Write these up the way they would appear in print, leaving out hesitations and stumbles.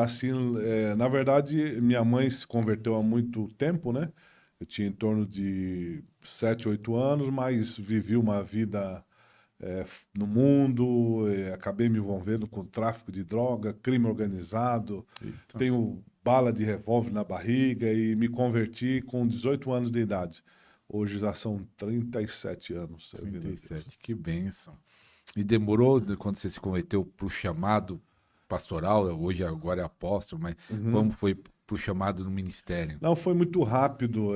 nasci... na verdade, minha mãe se converteu há muito tempo, né? Eu tinha em torno de 7, 8 anos, mas vivi uma vida no mundo, acabei me envolvendo com tráfico de droga, crime organizado, Eita, tenho bala de revólver na barriga e me converti com 18 anos de idade. Hoje já são 37 anos servindo a Deus. 37, que bênção. E demorou quando você se converteu para o chamado pastoral, hoje agora é apóstolo, mas como Uhum. foi para o chamado no ministério? Não, foi muito rápido.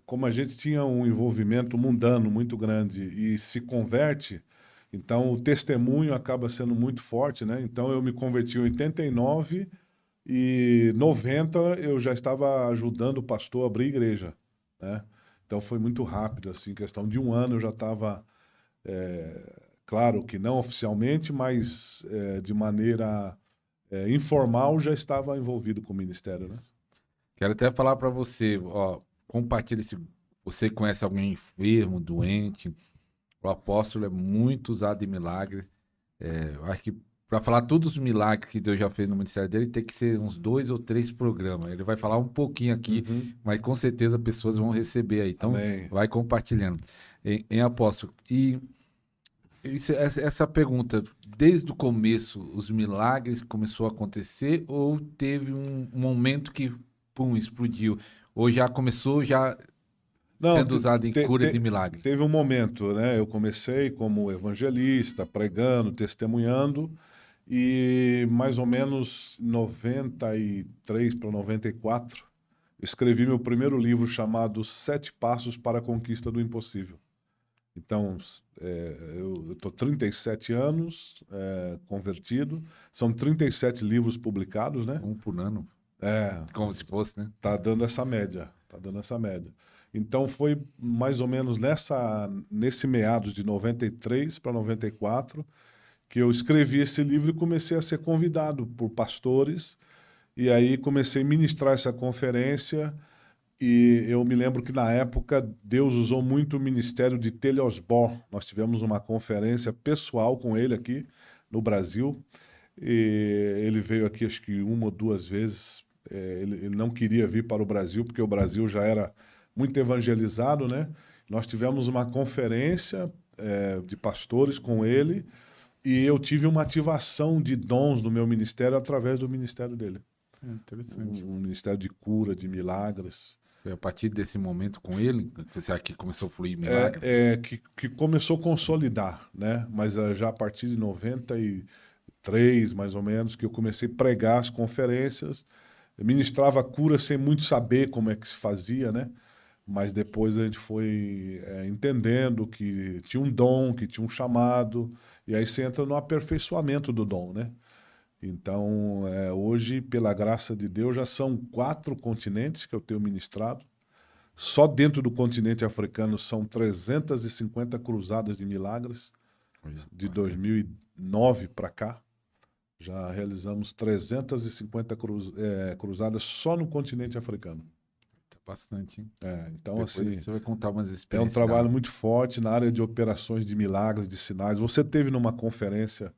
Como a gente tinha um envolvimento mundano muito grande e se converte, então o testemunho acaba sendo muito forte, né? Então eu me converti em 89 e 90 eu já estava ajudando o pastor a abrir igreja, né? Então foi muito rápido, assim, questão de um ano eu já estava, claro que não oficialmente, mas de maneira informal já estava envolvido com o ministério, né? Isso. Quero até falar para você, ó, compartilha esse. Você conhece alguém enfermo, doente? O apóstolo é muito usado em milagre. Eu acho que para falar todos os milagres que Deus já fez no ministério dele, tem que ser uns 2 ou 3 programas. Ele vai falar um pouquinho aqui, Uhum. mas com certeza pessoas vão receber aí. Então, Amém. vai compartilhando. Em apóstolo. E essa pergunta, desde o começo, os milagres começou a acontecer ou teve um momento que, pum, explodiu? Ou já começou já Não, sendo usado em cura de milagre? teve um momento, né? Eu comecei como evangelista, pregando, testemunhando, e mais ou menos 93 para 94, eu escrevi meu primeiro livro chamado Sete Passos para a Conquista do Impossível. Então, eu estou 37 anos convertido, são 37 livros publicados, né? Um por ano, É, como se fosse, né? tá dando essa média, tá dando essa média. Então foi mais ou menos nesse meados de 93 para 94 que eu escrevi esse livro e comecei a ser convidado por pastores e aí comecei a ministrar essa conferência e eu me lembro que na época Deus usou muito o ministério de Telly Osborne. Nós tivemos uma conferência pessoal com ele aqui no Brasil e ele veio aqui acho que uma ou duas vezes. Ele não queria vir para o Brasil, porque o Brasil já era muito evangelizado, né? Nós tivemos uma conferência de pastores com ele e eu tive uma ativação de dons no meu ministério através do ministério dele. É interessante. Um ministério de cura, de milagres. Foi a partir desse momento com ele, que você aqui começou a fluir milagre? Que começou a consolidar, né? Mas já a partir de 93, mais ou menos, que eu comecei a pregar as conferências. Eu ministrava a cura sem muito saber como é que se fazia, né? Mas depois a gente foi entendendo que tinha um dom, que tinha um chamado, e aí você entra no aperfeiçoamento do dom, né? Então, hoje, pela graça de Deus, já são 4 continentes que eu tenho ministrado. Só dentro do continente africano são 350 cruzadas de milagres, Foi de bastante. 2009 para cá. Já realizamos 350 cruzadas só no continente africano. Bastante, hein? Então, Depois assim, você vai contar umas é um experiências da trabalho hora. muito forte na área de operações de milagres, de sinais. Você teve numa conferência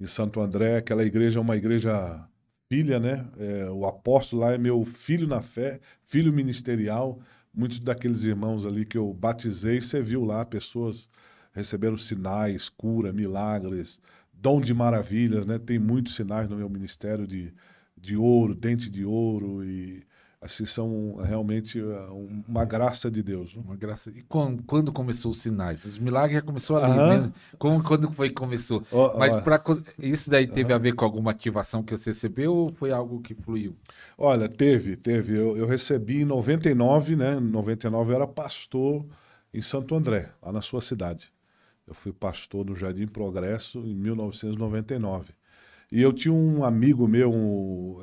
em Santo André, aquela igreja é uma igreja filha, né? O apóstolo lá é meu filho na fé, filho ministerial. Muitos daqueles irmãos ali que eu batizei, você viu lá, pessoas receberam sinais, cura, milagres, dom de maravilhas, né? Tem muitos sinais no meu ministério de ouro, dente de ouro e assim são realmente uma graça de Deus, né? Uma graça. E quando começou os sinais? Os milagres já começou ali, Aham. mesmo. Quando foi que começou? Ó, Mas ó, isso daí teve a aham. ver com alguma ativação que você recebeu ou foi algo que fluiu? Olha, teve. Eu recebi em 99, né? Em 99 eu era pastor em Santo André, lá na sua cidade. Eu fui pastor no Jardim Progresso em 1999. E eu tinha um amigo meu,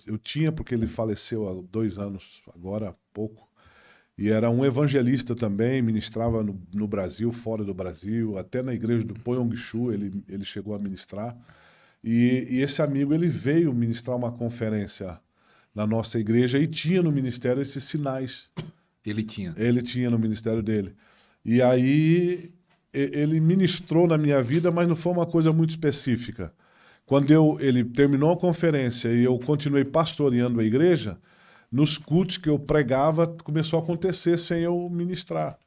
eu tinha porque ele faleceu há 2 anos, agora há pouco, e era um evangelista também, ministrava no Brasil, fora do Brasil, até na igreja do Ponhong-Chu ele chegou a ministrar. E esse amigo ele veio ministrar uma conferência na nossa igreja e tinha no ministério esses sinais. Ele tinha. Ele tinha no ministério dele. E aí ele ministrou na minha vida, mas não foi uma coisa muito específica. Quando ele terminou a conferência e eu continuei pastoreando a igreja, nos cultos que eu pregava, começou a acontecer sem eu ministrar.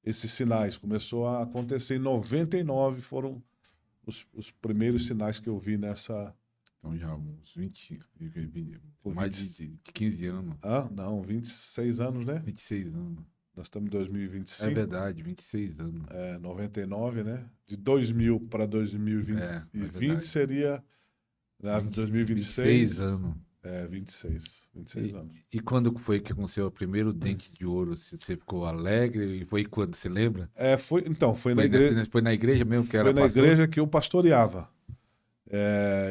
Esses sinais começou a acontecer. Em 99 foram os primeiros sinais que eu vi nessa... Então já uns 20, Com mais 20 de 15 anos, Ah, não, 26 anos, né? 26 anos. Nós estamos em É 2025. verdade, 26 anos. 99, né? De 2000 para 2020 É e 20 verdade. seria, né, 26 2026, anos. 26 anos. E quando foi que aconteceu o primeiro dente de ouro? Você ficou alegre? E foi quando? Você lembra? Foi na igreja, Foi na igreja mesmo que foi era na pastor? igreja que eu pastoreava.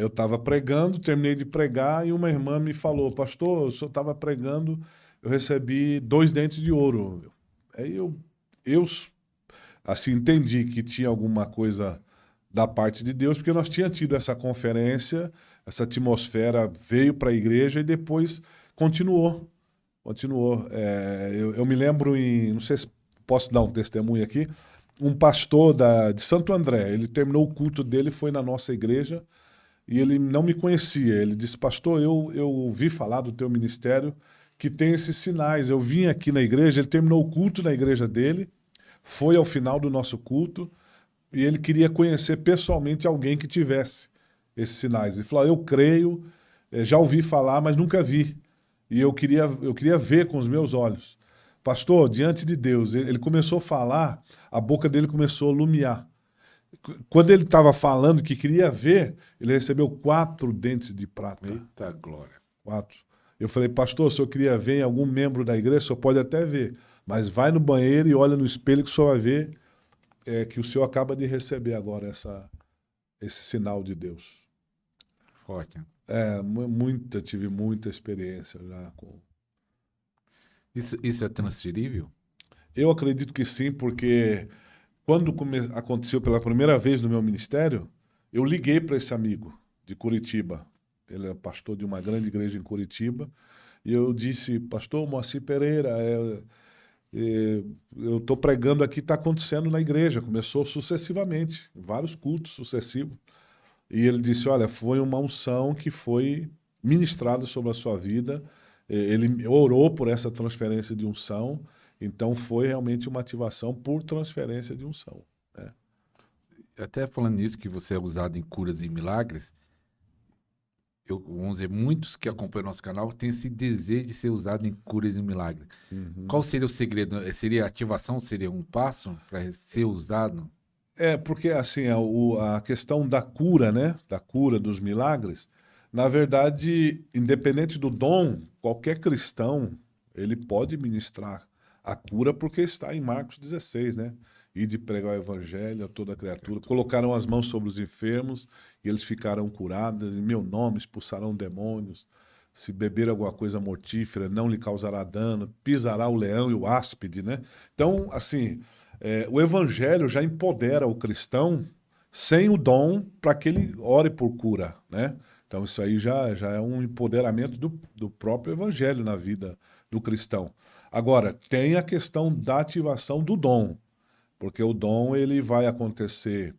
Eu estava pregando, terminei de pregar e uma irmã me falou, pastor, o senhor estava pregando, eu recebi 2 dentes de ouro. Aí eu assim, entendi que tinha alguma coisa da parte de Deus, porque nós tínhamos tido essa conferência, essa atmosfera veio para a igreja e depois continuou. Continuou. Eu me lembro não sei se posso dar um testemunho aqui, um pastor de Santo André, ele terminou o culto dele, foi na nossa igreja e ele não me conhecia. Ele disse, pastor, eu ouvi falar do teu ministério que tem esses sinais. Eu vim aqui na igreja, ele terminou o culto na igreja dele, foi ao final do nosso culto e ele queria conhecer pessoalmente alguém que tivesse esses sinais. Ele falou, eu creio, já ouvi falar, mas nunca vi. E eu queria ver com os meus olhos. Pastor, diante de Deus, ele começou a falar, a boca dele começou a lumiar. Quando ele estava falando que queria ver, ele recebeu 4 dentes de prata. Eita glória. 4. Eu falei, pastor, se eu queria ver em algum membro da igreja, o senhor pode até ver, mas vai no banheiro e olha no espelho que o senhor vai ver que o senhor acaba de receber agora esse sinal de Deus. Forte. Né? Tive muita experiência já com... Isso é transferível? Eu acredito que sim, porque quando aconteceu pela primeira vez no meu ministério, eu liguei para esse amigo de Curitiba. Ele é pastor de uma grande igreja em Curitiba. E eu disse, pastor Moacir Pereira, eu estou pregando aqui, está acontecendo na igreja. Começou sucessivamente, vários cultos sucessivos. E ele disse, olha, foi uma unção que foi ministrada sobre a sua vida. Ele orou por essa transferência de unção. Então foi realmente uma ativação por transferência de unção. Né? Até falando nisso, que você é usado em curas e milagres, vamos dizer, muitos que acompanham nosso canal têm esse desejo de ser usado em curas e milagres. Uhum. Qual seria o segredo? Seria ativação? Seria um passo para ser usado? Porque assim, a questão da cura, né? Da cura dos milagres, na verdade, independente do dom, qualquer cristão, ele pode ministrar a cura porque está em Marcos 16, né? E de pregar o evangelho a toda criatura. Colocaram as mãos sobre os enfermos e eles ficarão curados. Em meu nome expulsarão demônios. Se beber alguma coisa mortífera, não lhe causará dano. Pisará o leão e o áspide, né? Então, assim, o evangelho já empodera o cristão sem o dom para que ele ore por cura, né? Então, isso aí já é um empoderamento do próprio evangelho na vida do cristão. Agora, tem a questão da ativação do dom, porque o dom ele vai acontecer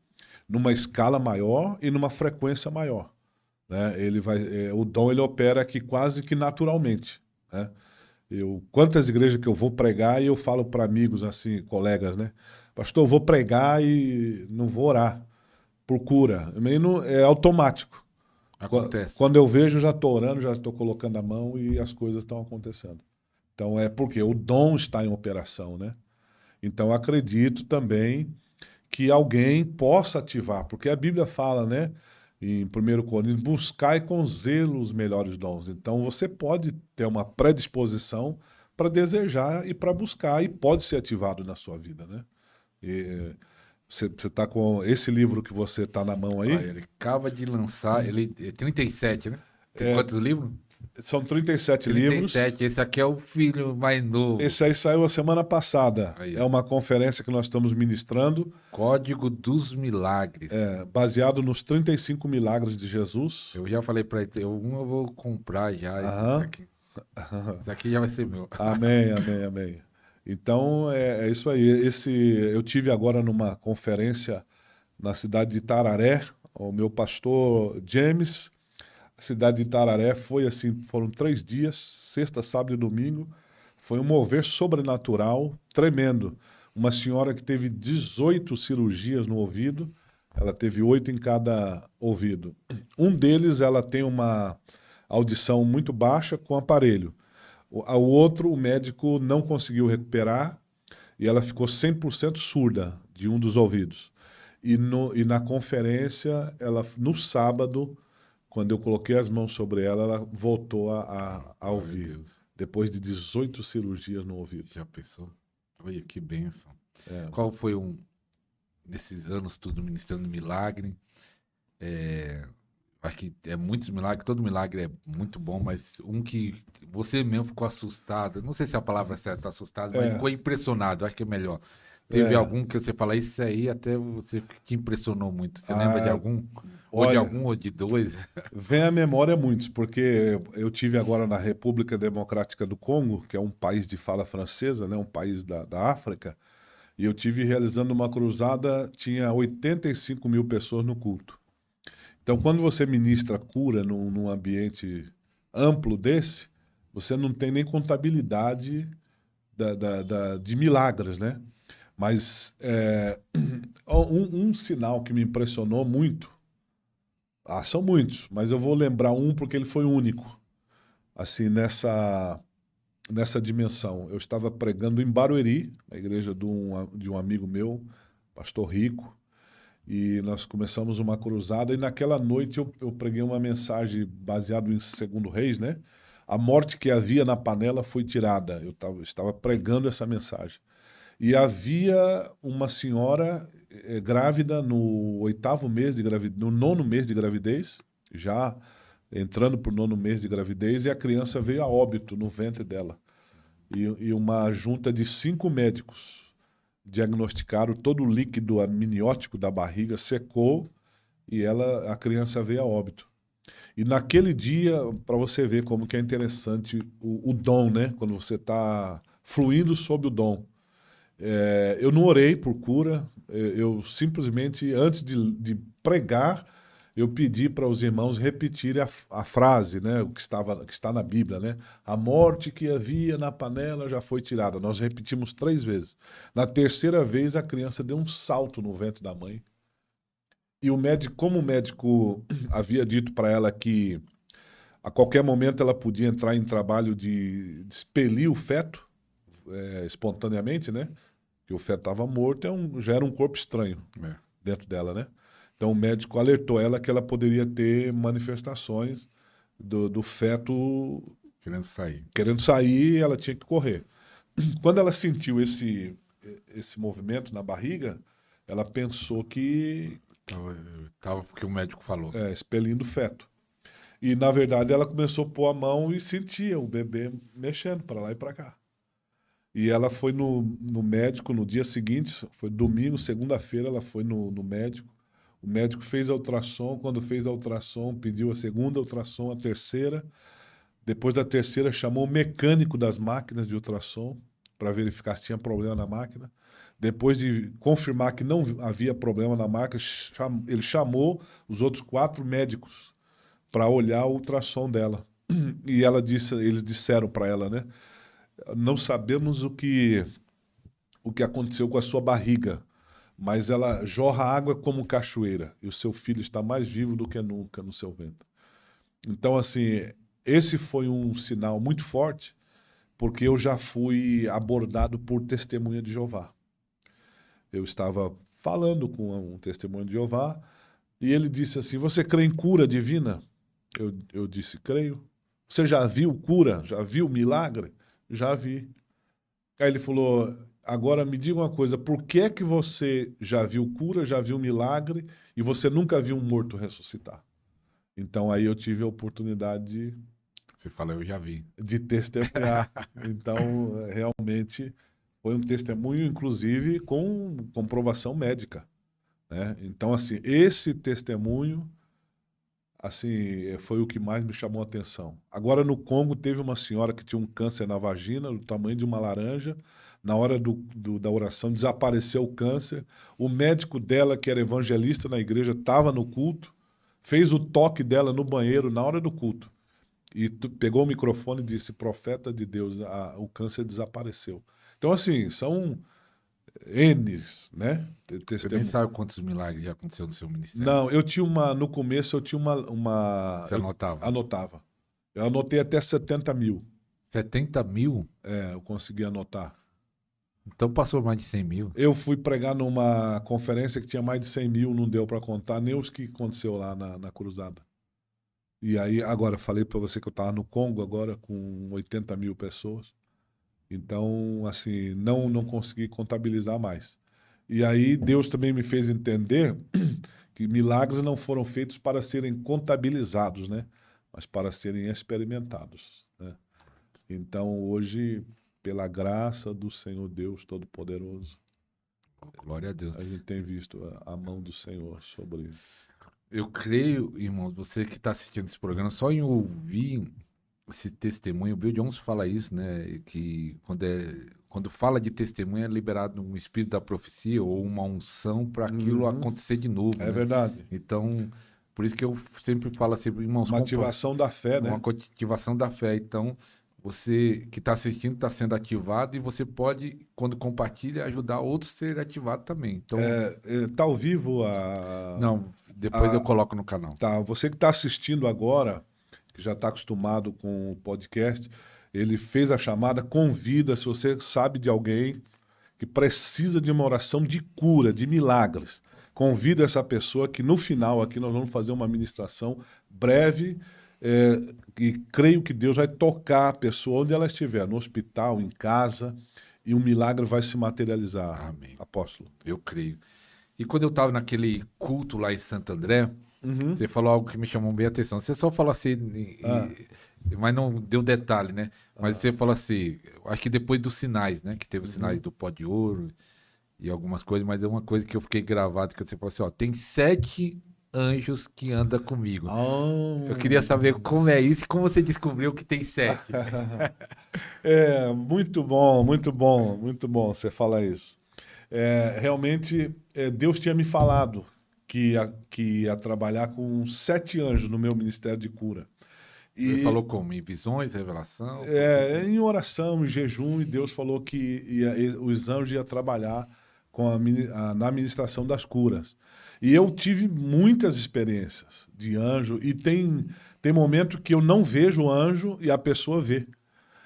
numa escala maior e numa frequência maior. Né? O dom ele opera aqui quase que naturalmente. Né? Quantas igrejas que eu vou pregar e eu falo para amigos assim, colegas, né? Pastor, eu vou pregar e não vou orar por cura. É automático. Acontece. Quando eu vejo, já estou orando, já estou colocando a mão e as coisas estão acontecendo. Então é porque o dom está em operação, né? Então acredito também que alguém possa ativar, porque a Bíblia fala, né, em 1 Coríntios, buscai com zelo os melhores dons. Então você pode ter uma predisposição para desejar e para buscar e pode ser ativado na sua vida, né? Você está com esse livro que você está na mão aí? Olha, ele acaba de lançar, ele é 37, né? Tem quantos livros? São 37 livros. 37, esse aqui é o filho mais novo. Esse aí saiu a semana passada. Aí. É uma conferência que nós estamos ministrando. Código dos Milagres. Baseado nos 35 milagres de Jesus. Eu já falei para ele, eu vou comprar já esse aqui. Esse aqui já vai ser meu. Amém, amém, amém. Então, é isso aí. Eu tive agora numa conferência na cidade de Tararé, o meu pastor James, a cidade de Itararé foi assim, foram 3 dias, sexta, sábado e domingo, foi um mover sobrenatural tremendo. Uma senhora que teve 18 cirurgias no ouvido, ela teve 8 em cada ouvido. Um deles, ela tem uma audição muito baixa com aparelho. O outro, o médico não conseguiu recuperar e ela ficou 100% surda de um dos ouvidos. E na conferência, ela, no sábado, quando eu coloquei as mãos sobre ela, ela voltou a Glória a ouvir, Deus. depois de 18 cirurgias no ouvido. Já pensou? Olha que bênção. É. Qual foi nesses anos tudo ministrando milagre? Acho que é muitos milagres, todo milagre é muito bom, mas um que você mesmo ficou assustado, não sei se a palavra certa, assustado, mas É, ficou impressionado, acho que é melhor. Teve é. algum que você fala, isso aí até você que impressionou muito. Você lembra de Ah, algum? olha, Ou de dois? vem à memória muitos, porque eu tive agora na República Democrática do Congo, que é um país de fala francesa, né, um país da África, e eu tive realizando uma cruzada, tinha 85 mil pessoas no culto. Então, quando você ministra cura num ambiente amplo desse, você não tem nem contabilidade de milagres, né? Mas um sinal que me impressionou muito, são muitos, mas eu vou lembrar um porque ele foi único, assim, nessa dimensão. Eu estava pregando em Barueri, na igreja de um amigo meu, pastor Rico, e nós começamos uma cruzada, e naquela noite eu preguei uma mensagem baseada em Segundo Reis, né? A morte que havia na panela foi tirada. Estava pregando essa mensagem. E havia uma senhora grávida no 8º mês de gravidez, no 9º mês de gravidez, já entrando para o 9º mês de gravidez, e a criança veio a óbito no ventre dela. E uma junta de 5 médicos diagnosticaram todo o líquido amniótico da barriga, secou e a criança veio a óbito. E naquele dia, para você ver como que é interessante o dom, né? Quando você está fluindo sob o dom. Eu não orei por cura, eu simplesmente, antes de pregar, eu pedi para os irmãos repetirem a frase, né, o que está na Bíblia, né? A morte que havia na panela já foi tirada. Nós repetimos 3 vezes. Na terceira vez, a criança deu um salto no ventre da mãe. E o médico, como o médico havia dito para ela que a qualquer momento ela podia entrar em trabalho de expelir o feto, espontaneamente, né? Que o feto estava morto, já era um corpo estranho É, dentro dela, né? Então o médico alertou ela que ela poderia ter manifestações do feto querendo sair. querendo sair e ela tinha que correr. Quando ela sentiu esse movimento na barriga, ela pensou que Tava porque o médico falou. expelindo o feto. E na verdade ela começou a pôr a mão e sentia o bebê mexendo para lá e para cá. E ela foi no médico no dia seguinte, foi domingo, segunda-feira, ela foi no médico. O médico fez a ultrassom, quando fez a ultrassom, pediu a segunda ultrassom, a terceira. Depois da terceira, chamou o mecânico das máquinas de ultrassom para verificar se tinha problema na máquina. Depois de confirmar que não havia problema na máquina, ele chamou os outros 4 médicos para olhar o ultrassom dela. E eles disseram para ela, né? Não sabemos o que aconteceu com a sua barriga, mas ela jorra água como cachoeira, e o seu filho está mais vivo do que nunca no seu ventre. Então, assim, esse foi um sinal muito forte, porque eu já fui abordado por testemunha de Jeová. Eu estava falando com um testemunho de Jeová, e ele disse assim: Você crê em cura divina? Eu disse: Creio. Você já viu cura? Já viu milagre? Já vi. Aí ele falou: Agora me diga uma coisa, por que é que você já viu cura, já viu milagre e você nunca viu um morto ressuscitar? Então aí eu tive a oportunidade Você fala, eu já vi. de testemunhar. Então, realmente foi um testemunho, inclusive, com comprovação médica, né? Então, assim, esse testemunho assim, foi o que mais me chamou a atenção. Agora, no Congo, teve uma senhora que tinha um câncer na vagina, do tamanho de uma laranja. Na hora da oração, desapareceu o câncer. O médico dela, que era evangelista na igreja, estava no culto, fez o toque dela no banheiro na hora do culto. E pegou o microfone e disse: Profeta de Deus, o câncer desapareceu. Então, assim, são N's, né? Você nem sabe quantos milagres já aconteceu no seu ministério. Não, eu tinha no começo eu tinha Você eu anotava. anotava. Eu anotei até 70 mil. 70 mil? Eu consegui anotar. Então passou mais de 100 mil. Eu fui pregar numa conferência que tinha mais de 100 mil, não deu para contar nem os que aconteceu lá na cruzada. E aí, agora, falei para você que eu estava no Congo agora com 80 mil pessoas. Então, assim, não consegui contabilizar mais. E aí, Deus também me fez entender que milagres não foram feitos para serem contabilizados, né? Mas para serem experimentados, né? Então, hoje, pela graça do Senhor Deus Todo-Poderoso, Glória a Deus. a gente tem visto a mão do Senhor sobre isso. Eu creio, irmãos, você que está assistindo esse programa, só em ouvir esse testemunho, o Bill Jones fala isso, né? Que quando fala de testemunho é liberado um espírito da profecia ou uma unção para aquilo acontecer de novo, É né? verdade. Então, por isso que eu sempre falo assim, irmãos, Uma ativação da fé, né? uma ativação da fé. Então, você que está assistindo está sendo ativado e você pode, quando compartilha, ajudar outros a serem ativados também. Então, Tá ao vivo não, depois eu a- coloco no canal. tá, você que está assistindo agora, que já está acostumado com o podcast, ele fez a chamada, convida, se você sabe de alguém que precisa de uma oração de cura, de milagres, convida essa pessoa que no final aqui nós vamos fazer uma ministração breve, e creio que Deus vai tocar a pessoa onde ela estiver, no hospital, em casa, e um milagre vai se materializar, Amém. apóstolo. Eu creio. E quando eu estava naquele culto lá em Santo André, Uhum. você falou algo que me chamou bem a atenção. Você só falou assim, mas não deu detalhe, né? Mas você falou assim, acho que depois dos sinais, né? Que teve os sinais do pó de ouro e algumas coisas, mas é uma coisa que eu fiquei gravado, que você falou assim, ó, tem 7 anjos que andam comigo. Eu queria saber como é isso e como você descobriu que tem 7. Muito bom, muito bom, muito bom você falar isso. Realmente, Deus tinha me falado que ia trabalhar com 7 anjos no meu ministério de cura. Ele E falou como? Em visões, revelação? Como que em oração, em jejum, e Deus falou que os anjos iam trabalhar na administração das curas. E eu tive muitas experiências de anjo, e tem momento que eu não vejo o anjo e a pessoa vê.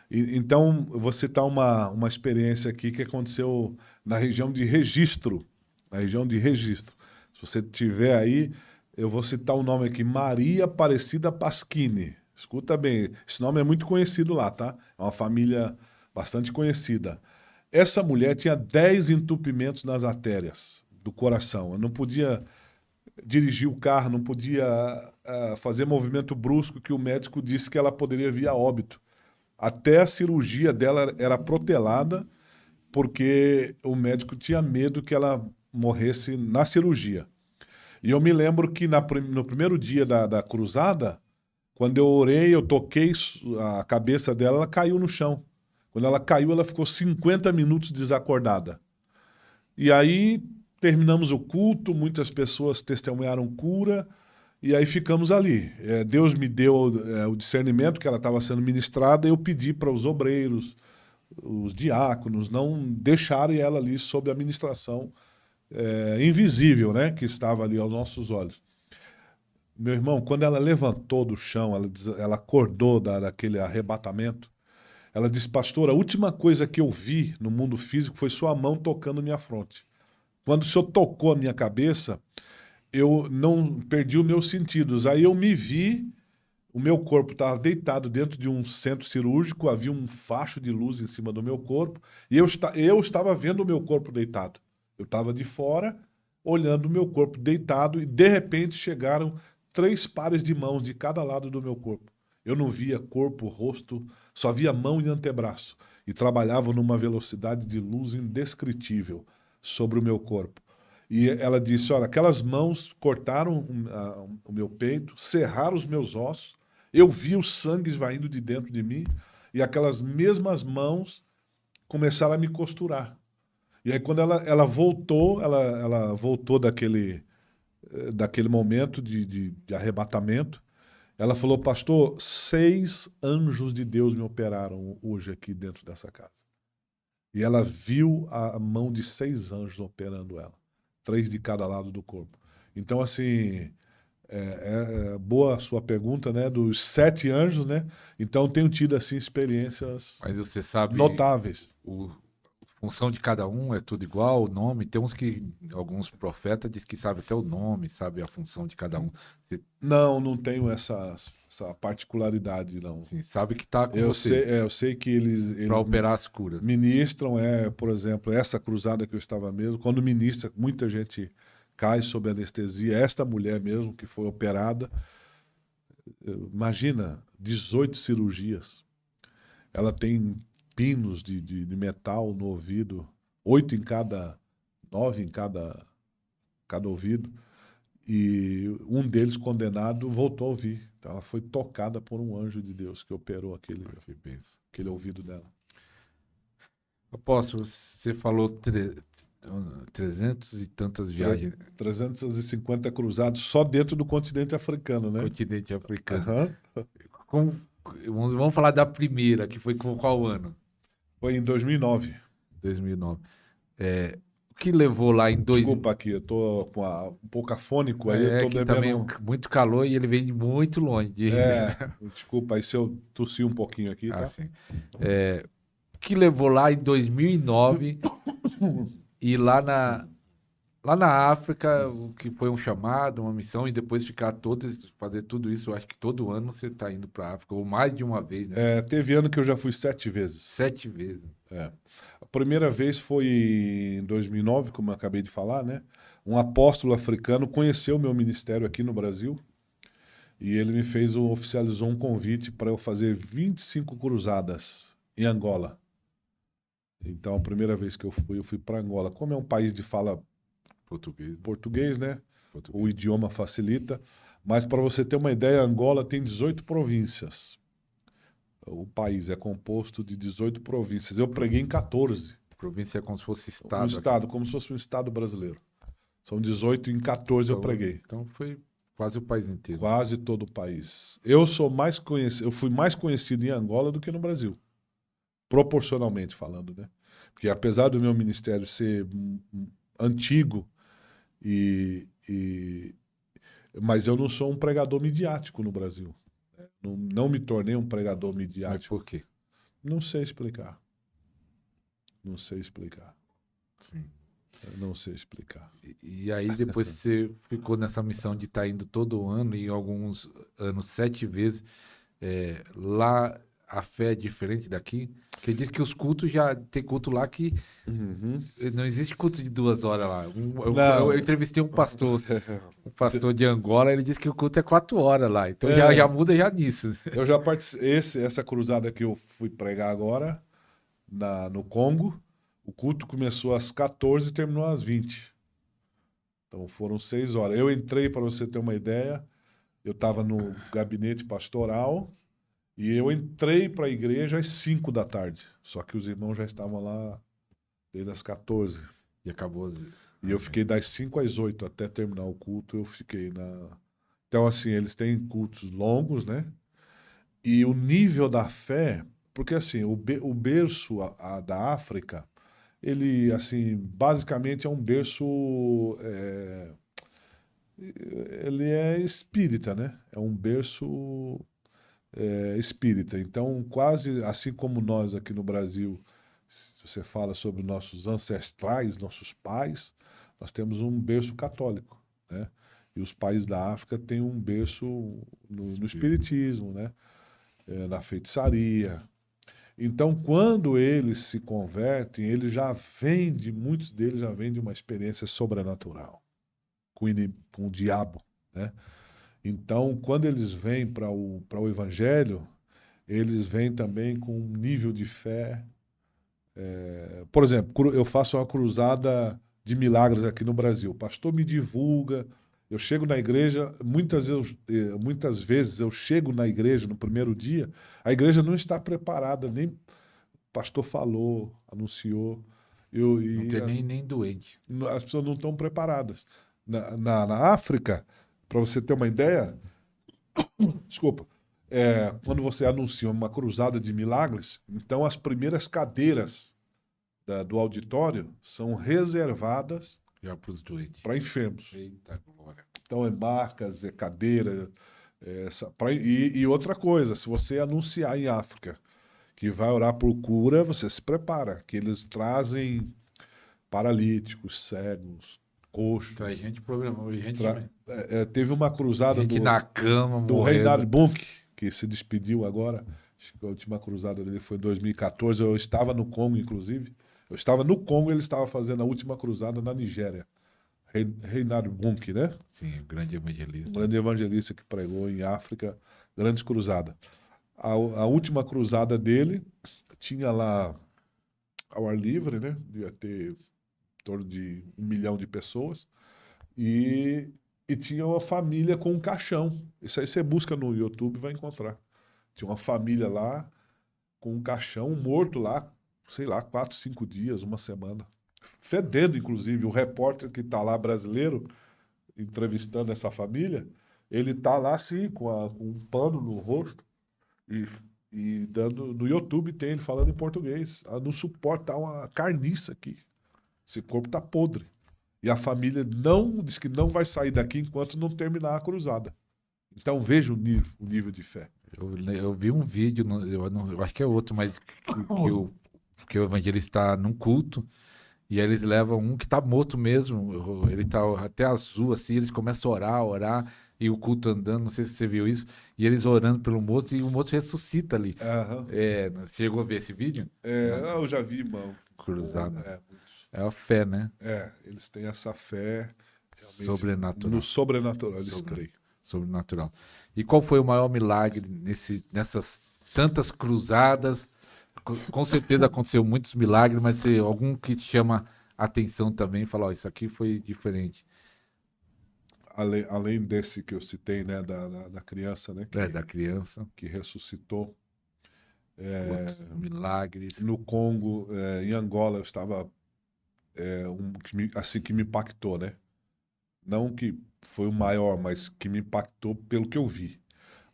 Então, eu vou citar uma experiência aqui que aconteceu na região de Registro. Na região de Registro. Se você tiver aí, eu vou citar o nome aqui, Maria Aparecida Pasquini. Escuta bem, esse nome é muito conhecido lá, tá? É uma família bastante conhecida. Essa mulher tinha 10 entupimentos nas artérias do coração. Eu não podia dirigir o carro, não podia fazer movimento brusco, que o médico disse que ela poderia vir a óbito. Até a cirurgia dela era protelada, porque o médico tinha medo que ela morresse na cirurgia. E eu me lembro que no primeiro dia da cruzada, quando eu orei, eu toquei a cabeça dela, ela caiu no chão. Quando ela caiu, ela ficou 50 minutos desacordada. E aí terminamos o culto, muitas pessoas testemunharam cura, e aí ficamos ali. Deus me deu o discernimento que ela estava sendo ministrada, e eu pedi para os obreiros, os diáconos, não deixarem ela ali sob a ministração invisível, né, que estava ali aos nossos olhos. Meu irmão, quando ela levantou do chão, ela acordou daquele arrebatamento, ela disse: Pastor, a última coisa que eu vi no mundo físico foi sua mão tocando minha fronte. Quando o senhor tocou a minha cabeça, eu não perdi os meus sentidos. Aí eu me vi, o meu corpo estava deitado dentro de um centro cirúrgico, havia um facho de luz em cima do meu corpo, e eu estava vendo o meu corpo deitado. Eu estava de fora, olhando o meu corpo deitado, e de repente chegaram 3 pares de mãos de cada lado do meu corpo. Eu não via corpo, rosto, só via mão e antebraço. E trabalhavam numa velocidade de luz indescritível sobre o meu corpo. E ela disse: olha, aquelas mãos cortaram o meu peito, serraram os meus ossos, eu vi o sangue esvaindo de dentro de mim, e aquelas mesmas mãos começaram a me costurar. E aí, quando ela voltou, ela voltou daquele momento de arrebatamento, ela falou: pastor, 6 anjos de Deus me operaram hoje aqui dentro dessa casa. E ela viu a mão de 6 anjos operando ela, 3 de cada lado do corpo. Então, assim, é boa a sua pergunta, né? Dos 7 anjos, né? Então, tenho tido, assim, experiências Mas você sabe notáveis. a função de cada um é tudo igual, o nome. Tem uns que, alguns profetas dizem que sabe até o nome, sabe a função de cada um. Você Não, não tenho essa particularidade, não. assim, sabe que tá com Eu você sei, eu sei que eles, para eles operar as curas. ministram, por exemplo, essa cruzada que eu estava mesmo, quando ministra, muita gente cai sob anestesia. Esta mulher mesmo que foi operada, imagina, 18 cirurgias. Ela tem pinos de metal no ouvido, 8 em cada, 9 em cada ouvido, e um deles condenado voltou a ouvir. Então ela foi tocada por um anjo de Deus que operou Que benção. aquele ouvido dela. Apóstolo, você falou 300 e tantas viagens no 350 cruzados só dentro do continente africano, né? continente africano. Aham. Como- vamos falar da primeira, que foi com qual ano? Foi em 2009. 2009. O que levou lá em Desculpa aqui, eu tô um pouco afônico aí, eu É tô que também bebendo. muito calor e ele vem de muito longe de Ribeirão. Desculpa aí se eu tossi um pouquinho aqui, tá? Assim. O que levou lá em 2009 e lá na África, o que foi um chamado, uma missão, e depois fazer tudo isso. Eu acho que todo ano você está indo para a África, ou mais de uma vez, né? Teve ano que eu já fui 7 vezes. 7 vezes. A primeira vez foi em 2009, como eu acabei de falar, né? Um apóstolo africano conheceu o meu ministério aqui no Brasil e ele oficializou um convite para eu fazer 25 cruzadas em Angola. Então, a primeira vez que eu fui para Angola. Como é um país de fala Português. português, né? O Português. idioma facilita. Mas para você ter uma ideia, Angola tem 18 províncias. O país é composto de 18 províncias. Eu preguei em 14. Província é como se fosse Um estado aqui. estado, como se fosse um estado brasileiro. São 18 e em 14 eu preguei. Então foi quase o país inteiro. Quase todo o país. Eu fui mais conhecido em Angola do que no Brasil. Proporcionalmente falando, né? Porque apesar do meu ministério ser antigo e mas eu não sou um pregador midiático no Brasil. Não me tornei um pregador Mas midiático. por quê? Não sei explicar. Não sei explicar. Sim. Eu não sei explicar. E aí depois você ficou nessa missão de estar indo todo ano e alguns anos 7 vezes. Lá a fé é diferente daqui. Porque diz que os cultos já tem culto lá que Uhum. não existe culto de 2 horas lá. Não. Eu entrevistei um pastor de Angola, ele disse que o culto é 4 horas lá. Então É. já muda já nisso. Eu já participei. Essa cruzada que eu fui pregar agora, no Congo, o culto começou às 14 e terminou às 20. Então foram 6 horas. Eu entrei, para você ter uma ideia, eu estava no gabinete pastoral e eu entrei para a igreja às 5 da tarde. Só que os irmãos já estavam lá desde as 14. E acabou. E eu fiquei das 5 às 8 até terminar o culto, eu fiquei na. Então, assim, eles têm cultos longos, né? E o nível da fé, porque assim, o berço da África, ele, assim, basicamente é um berço. Ele é espírita, né? É um berço espírita. Então, quase assim como nós aqui no Brasil, se você fala sobre nossos ancestrais, nossos pais, nós temos um berço católico, né? E os países da África têm um berço no espiritismo, né? Na feitiçaria. Então, quando eles se convertem, muitos deles já vêm de uma experiência sobrenatural com o diabo, né? Então, quando eles vêm para o Evangelho, eles vêm também com um nível de fé. Por exemplo, eu faço uma cruzada de milagres aqui no Brasil. Pastor, me divulga. Eu chego na igreja, muitas vezes eu chego na igreja no primeiro dia, a igreja não está preparada, nem o pastor falou, anunciou, Não tem nem doente. as pessoas não estão preparadas. Na África, para você ter uma ideia, desculpa, quando você anuncia uma cruzada de milagres, então as primeiras cadeiras do auditório são reservadas Já para os doentes. para enfermos. Eita glória. Então é macas, é cadeira. E outra coisa, se você anunciar em África que vai orar por cura, você se prepara, que eles trazem paralíticos, cegos, coxos. Traz gente problemática. Gente, Teve uma cruzada gente na cama, do morrendo. Reinhard Bonnke, que se despediu agora. Acho que a última cruzada dele foi em 2014. Eu estava no Congo, inclusive. Eu estava no Congo e ele estava fazendo a última cruzada na Nigéria. Reinhard Bonnke, né? Sim, o grande Um evangelista. grande evangelista que pregou em África, grandes cruzadas. A última cruzada dele tinha lá ao ar livre, né? Devia ter em torno de 1 milhão de pessoas. E tinha uma família com um caixão. Isso aí você busca no YouTube e vai encontrar. Tinha uma família lá com um caixão, um morto lá, sei lá, 4, 5 dias, uma semana. Fedendo, inclusive. O repórter que está lá, brasileiro, entrevistando essa família, ele tá lá assim, com um pano no rosto e dando. No YouTube tem ele falando em português. Não suporta uma carniça aqui. Esse corpo tá podre. E a família não diz que não vai sair daqui enquanto não terminar a cruzada. Então veja o nível de fé. Eu vi um vídeo, eu acho que é outro, mas que o evangelista está num culto. E aí eles levam um que tá morto mesmo, ele tá até azul, assim, eles começam a orar, e o culto andando, não sei se você viu isso, e eles orando pelo morto, e o morto ressuscita ali. Aham. Você chegou a ver esse vídeo? Eu já vi, irmão. Cruzada. É a fé, né? Eles têm essa fé realmente Sobrenatural. no sobrenatural, eles creem. Sobrenatural. E qual foi o maior milagre nessas tantas cruzadas? Com certeza aconteceu muitos milagres, mas algum que te chama a atenção também, fala, ó, isso aqui foi diferente. Além desse que eu citei, né, da criança, né, Da criança, que ressuscitou. outros milagres. No Congo, em Angola, eu estava assim que me impactou, né? Não que foi o maior, mas que me impactou pelo que eu vi.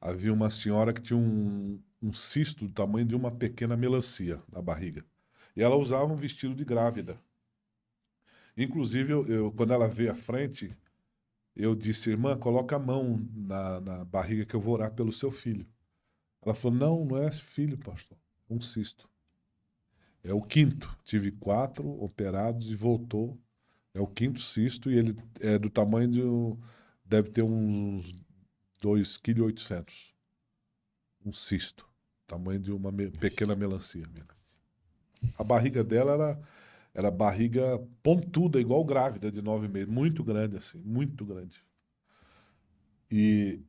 Havia uma senhora que tinha um cisto do tamanho de uma pequena melancia na barriga. E ela usava um vestido de grávida. Inclusive, quando ela veio à frente, eu disse, irmã, coloca a mão na barriga que eu vou orar pelo seu filho. Ela falou, não é filho, pastor, é um cisto. É o quinto. Tive 4 operados e voltou. É o quinto cisto e ele é do tamanho deve ter uns 2,8 kg. Um cisto. Tamanho de uma pequena melancia. A barriga dela era barriga pontuda, igual grávida de 9 meses. Muito grande, assim. Muito grande. E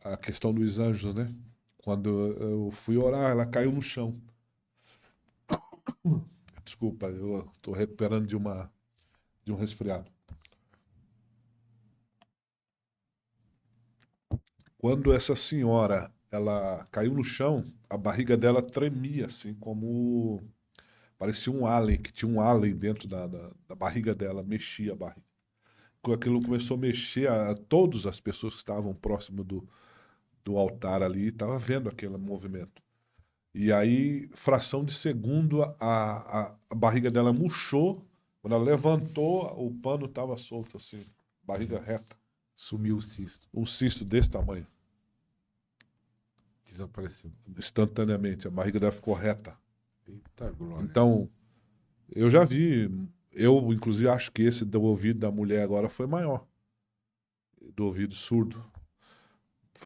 a questão dos anjos, né? Quando eu fui orar, ela caiu no chão. Desculpa, eu estou recuperando de um resfriado. Quando essa senhora ela caiu no chão, a barriga dela tremia, assim, como parecia um alien, que tinha um alien dentro da barriga dela, mexia a barriga. Quando aquilo começou a mexer, todas as pessoas que estavam próximo do altar ali estavam vendo aquele movimento. E aí, fração de segundo, a barriga dela murchou. Quando ela levantou, o pano estava solto, assim, barriga reta. Sumiu o cisto. Um cisto desse tamanho. Desapareceu. Instantaneamente, a barriga dela ficou reta. Eita glória. Então, eu já vi. Eu, inclusive, acho que esse do ouvido da mulher agora foi maior. Do ouvido surdo.